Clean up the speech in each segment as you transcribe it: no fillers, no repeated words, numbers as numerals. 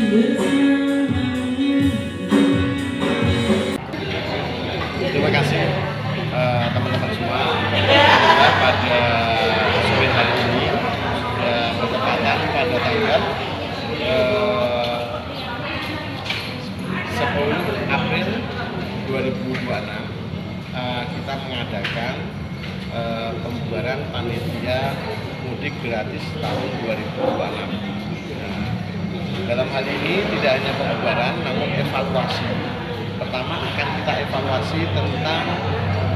Terima kasih teman-teman semua. Pada sore hari ini bertepatan pada tanggal 10 April 2026 kita mengadakan pembubaran panitia mudik gratis tahun 2026. Dalam hal ini tidak hanya pembubaran namun evaluasi. Pertama akan kita evaluasi tentang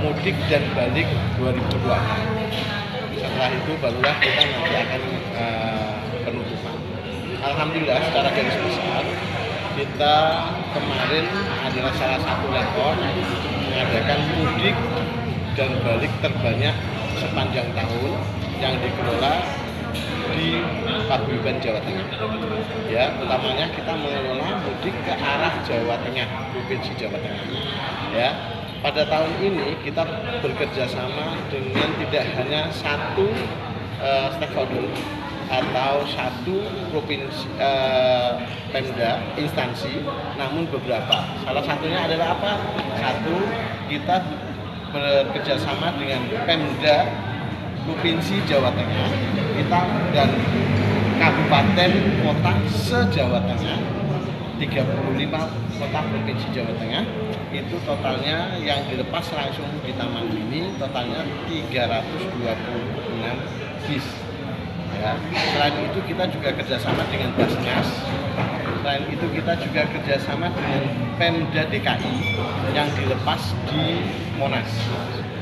mudik dan balik 2026. Setelah itu barulah kita nanti akan penutupan. Alhamdulillah secara garis besar kita kemarin adalah salah satu rekor mengadakan mudik dan balik terbanyak sepanjang tahun yang dikelola di Paguyuban Jawa Tengah. Ya, utamanya kita mengelola mudik ke arah Jawa Tengah, Provinsi Jawa Tengah. Ya, pada tahun ini kita bekerja sama dengan tidak hanya satu stakeholder atau satu provinsi Pemda instansi, namun beberapa. Salah satunya adalah apa? Satu, kita bekerja sama dengan Pemda Provinsi Jawa Tengah, kita dan kabupaten kota se-Jawa Tengah, 35 kota provinsi Jawa Tengah, itu totalnya yang dilepas langsung di Taman Mini totalnya 326 bis. Ya. Selain itu kita juga kerjasama dengan Basnas. Selain itu kita juga kerjasama dengan Pemda DKI yang dilepas di Monas.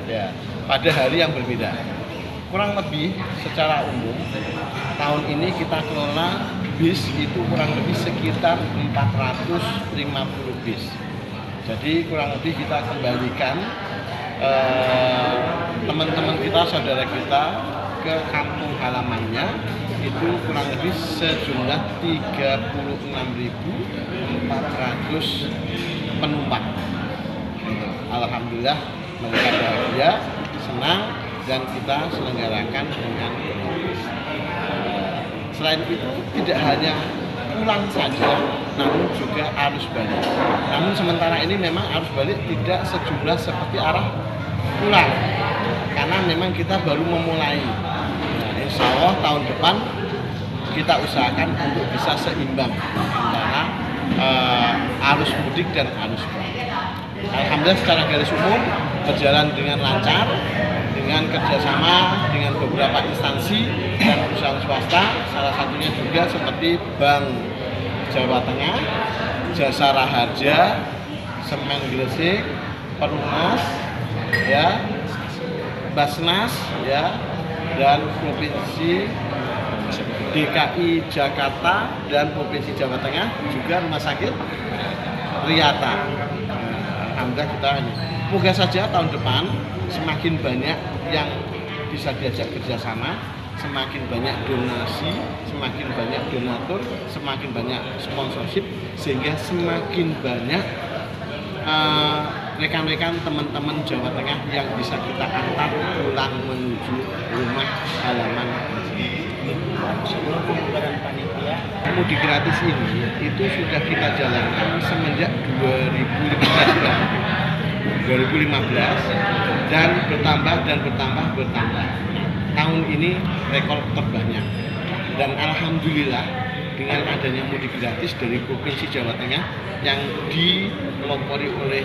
Ya, pada hari yang berbeda. Kurang lebih secara umum tahun ini kita kelola bis itu kurang lebih sekitar 450 bis. Jadi kurang lebih kita kembalikan teman-teman kita, saudara kita ke kampung halamannya itu kurang lebih sejumlah 36.400 penumpang. Alhamdulillah mereka bahagia, senang, dan kita selenggarakan dengan gratis. Selain itu tidak hanya pulang saja, namun juga arus balik. Namun sementara ini memang arus balik tidak sejumlah seperti arah pulang, karena memang kita baru memulai. Nah, insya Allah tahun depan kita usahakan untuk bisa seimbang antara arus mudik dan arus balik. Alhamdulillah secara garis umum berjalan dengan lancar, dengan kerjasama dengan beberapa instansi dan perusahaan swasta, salah satunya juga seperti Bank Jawa Tengah, Jasa Raharja, Semen Gresik, Perumnas, ya, Basnas, ya, dan Provinsi DKI Jakarta dan Provinsi Jawa Tengah, juga Rumah Sakit Riyata. Alhamdulillah kita ini. Moga saja tahun depan semakin banyak yang bisa diajak kerjasama, semakin banyak donasi, semakin banyak donatur, semakin banyak sponsorship, sehingga semakin banyak rekan-rekan teman-teman Jawa Tengah yang bisa kita antar pulang menuju rumah halaman. Sebelum pembubaran panitia, mudik gratis ini itu sudah kita jalankan semenjak 2015 dan bertambah. Tahun ini rekor terbanyak, dan alhamdulillah dengan adanya mudik gratis dari Provinsi Jawa Tengah yang dipelopori oleh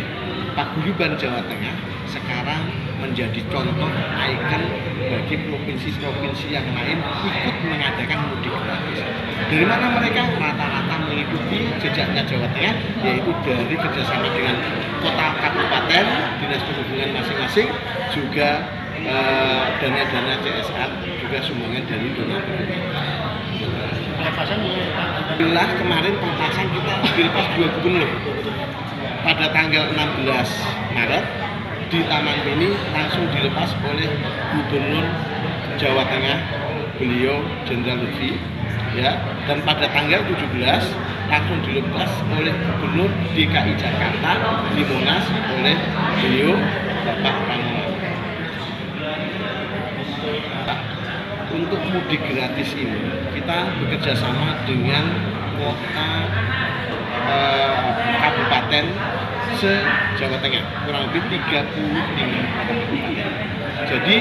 Paguyuban Jawa Tengah sekarang menjadi contoh ikon bagi provinsi-provinsi yang lain ikut mengadakan mudik gratis. Dari mana mereka rata-rata mengikuti jejaknya Jawa Tengah, yaitu dari kerjasama dengan kota kabupaten, dinas perhubungan masing-masing, juga dana-dana CSR, juga sumbangan dari donatur. Alhamdulillah kemarin pelepasan kita dilepas 2 gubernur pada tanggal 16 Maret di Taman Mini, langsung dilepas oleh Gubernur Jawa Tengah, beliau Jenderal Lutfi, ya, dan pada tanggal 17 langsung dilepas oleh Gubernur DKI Jakarta di Monas oleh beliau Bapak Pramono. Untuk mudik gratis ini kita bekerja sama dengan kota kabupaten se-Jawa Tengah, kurang lebih 35 kabupaten. Jadi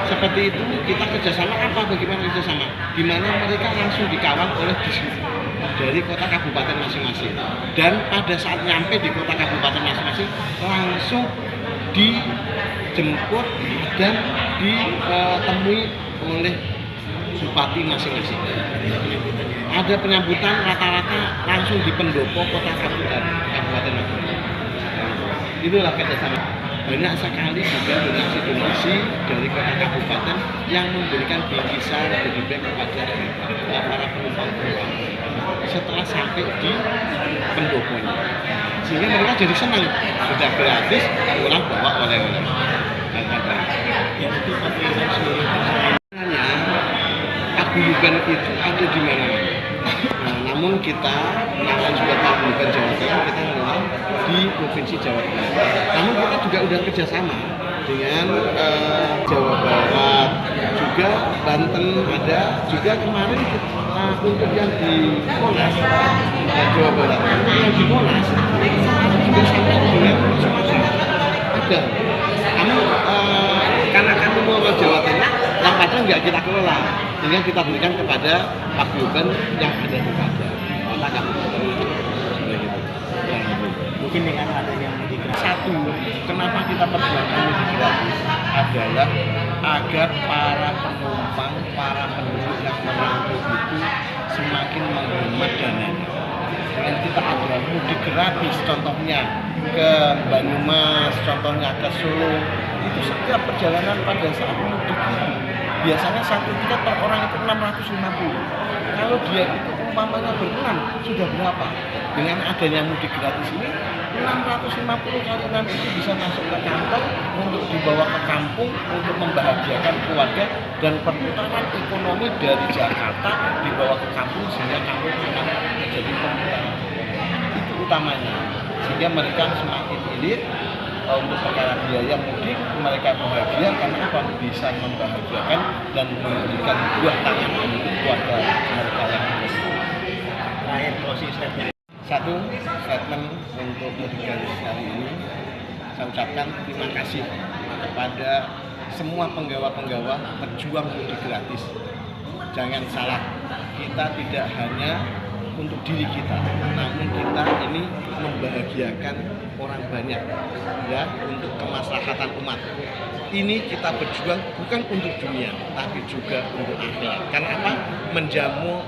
seperti itu kita kerjasama apa? Bagaimana kerjasama? Di mana mereka langsung dikawal oleh dishub dari kota kabupaten masing-masing. Dan pada saat nyampe di kota kabupaten masing-masing langsung dijemput dan ditemui oleh bupati masing-masing. Ada penyambutan rata-rata langsung di pendopo kota kabupaten masing-masing. Itulah kerjasama. Banyak sekali juga donasi-donasi dari kota kabupaten yang memberikan bingkisan goodie bag kepada para penumpang setelah sampai di pendoponya, sehingga mereka jadi senang, sudah gratis, pulang bawa oleh-oleh. Ya itu paguyuban sendiri. Paguyuban itu ada di mana-mana. Namun kita menawan juga paguyuban Jawa Tengah, kita menawan di provinsi Jawa Tengah. Namun kita juga udah kerjasama dengan Jawa Barat, juga Banten ada, juga kemarin untuk yang di Monas, Jawa Barat, yang di Monas juga sampai dengan Sumatera ada. Namun karena kami mau ke Jawa Tengah, yang Padang nggak kita kelola, sehingga kita berikan kepada paguyuban yang ada di Padang. Kota kabupaten. Mungkin dengan adanya mudik gratis. Satu, kenapa kita perjuangkan mudik gratis adalah agar para penumpang, para penduduk yang merantau itu semakin menghemat dananya. Dengan kita ada mudik gratis, contohnya ke Banyumas, contohnya ke Solo, itu setiap perjalanan pada saat mudik itu biasanya satu tiket per orang itu 650. Kalau dia itu umpamanya berenam, sudah berapa? Dengan adanya mudik gratis ini 650 kali 6 itu bisa masuk ke kantong untuk dibawa ke kampung untuk membahagiakan keluarga, dan perputaran ekonomi dari Jakarta dibawa ke kampung sehingga kampung akan menjadi perputaran. Itu utamanya, sehingga mereka semakin irit untuk perkara biaya mudik, mereka bahagia karena apa? Bisa membahagiakan dan memberikan buah tangan untuk keluarga mereka yang ada. Terakhir closing statement. Satu, statement untuk mudik gratis kali ini, saya ucapkan terima kasih kepada semua penggawa-penggawa pejuang mudik gratis. Jangan salah, kita tidak hanya untuk diri kita, namun kita ini membahagiakan orang banyak, ya, untuk kemaslahatan umat. Ini kita berjuang bukan untuk dunia, tapi juga untuk akhirat. Karena apa? Menjamu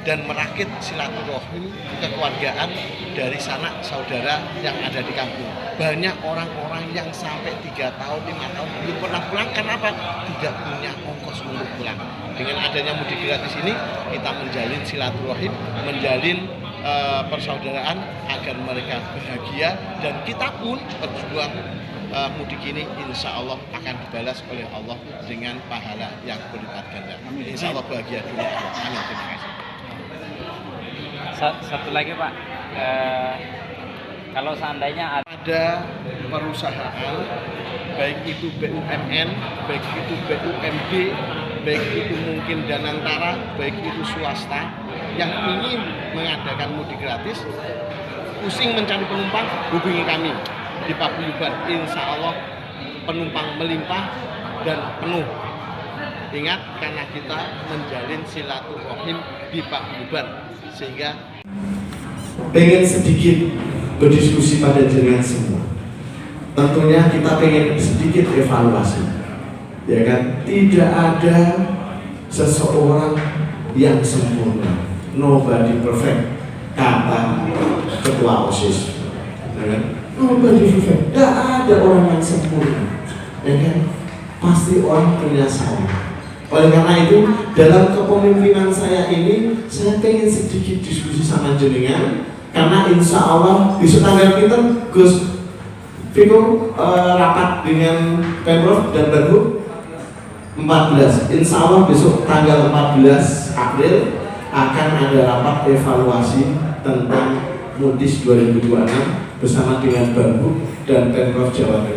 dan merakit silaturahmi kekeluargaan dari sanak saudara yang ada di kampung. Banyak orang-orang yang sampai 3 tahun, 5 tahun belum pernah pulang, karena apa? Tidak punya ongkos untuk pulang. Dengan adanya mudik gratis ini, kita menjalin silaturahim, menjalin persaudaraan agar mereka bahagia, dan kita pun berjuang mudik ini insya Allah akan dibalas oleh Allah dengan pahala yang berlipat ganda. Insya Allah bahagia dunia. Amin. Terima kasih. Satu lagi Pak, kalau seandainya ada perusahaan, baik itu BUMN, baik itu BUMD, baik itu mungkin Danantara, baik itu swasta yang ingin mengadakan mudik gratis, pusing mencari penumpang, hubungi kami di paguyuban. Insya Allah penumpang melimpah dan penuh. Ingat, karena kita menjalin silaturahim di paguyuban, sehingga pengen sedikit berdiskusi pada jenengan semua. Tentunya kita pengen sedikit evaluasi, ya kan? Tidak ada seseorang yang sempurna, nobody perfect, kata ketua OSIS, ya kan? Nobody perfect, tidak ada orang yang sempurna, ya kan? Pasti orang punya salah. Oleh karena itu, dalam kepemimpinan saya ini, saya pengen sedikit diskusi sama jenengan, karena insya Allah besok tanggal kita Gus Viko rapat dengan Pemprov dan Banhub 14. Insya Allah besok tanggal 14 April akan ada rapat evaluasi tentang Mudis 2026 bersama dengan Banhub dan Pemprov Jawa Tengah.